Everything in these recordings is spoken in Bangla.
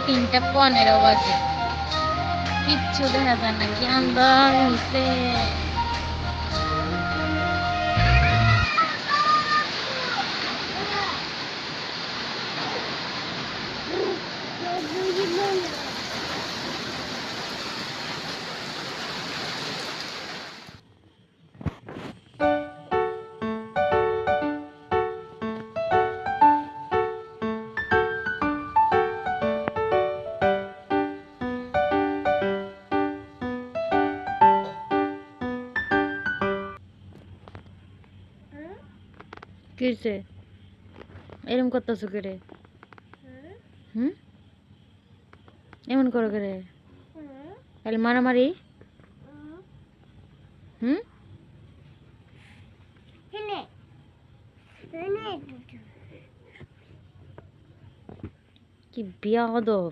3:15 বাজে, কিচ্ছু দেখা যায় না, কি আন্দার হইছে। কি হয়েছে? এরম করতেছো কে রে? হুম, এমন করো কে রে? তাহলে মারামারি? হুম, কি বিয়াদব।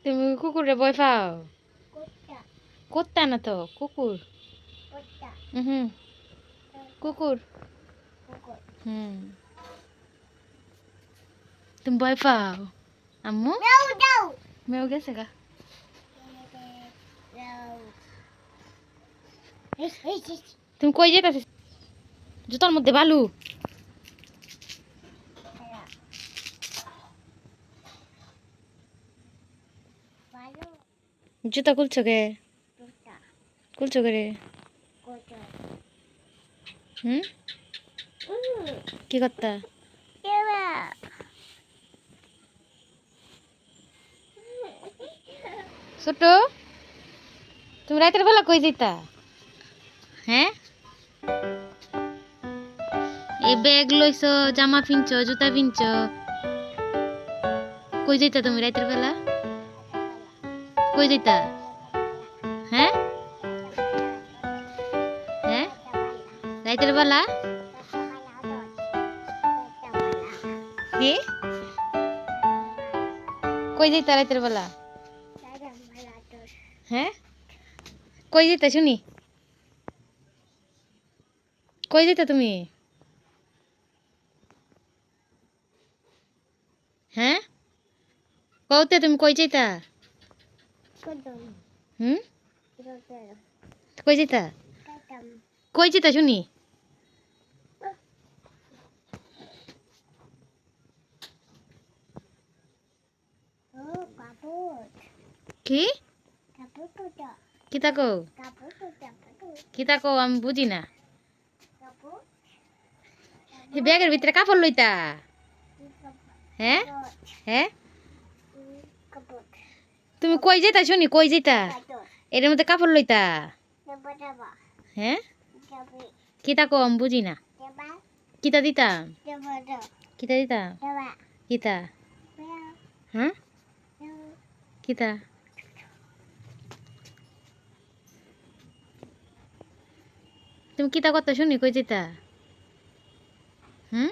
তুমি কুকুরে ভয় পাও? কুত্তা না তো, কুকুর। হুম, কুকুর। হুম, তুমি ভয় পাও? আম্মু মেও গেছে গা। তুমি কই যেতেছিস? জুতার মধ্যে বালু। জুতা খুলছো কে? খুলছো কে রে? হুম, কি করতা? ছোট, তুমি রাতের বেলা কই যেতা? হ্যাঁ, এই ব্যাগ লইছো, জামা পিনছো, জুতা পিনছো, কই যেতা তুমি রাতের বেলা? কই যেতা? হ্যাঁ, হ্যাঁ, রাতের বেলা কি কই যেতা রাতের বেলা? হ্যাঁ, কই যেতা শুনি? কই যেতা তুমি? হ্যাঁ, কওতে তুমি কই যেতা? হুম, কই যেতা? কই যেতা শুনি? কি কি তাকো? কি তাকো আমি বুঝি না। এই ব্যাগের ভিতরে কাপড় লইতা? হ্যাঁ, হ্যাঁ, তুমি কই যেতা শুনি? কই যেতা? এর মধ্যে কাপড় লইতা? হ্যাঁ, কি তাকো আমি বুঝি না। কিতা দিতা? কিতা দিতা? কিতা? হ্যাঁ, কিতা? তুমি কিতা করতে শুনি? কই যেতা? হুম,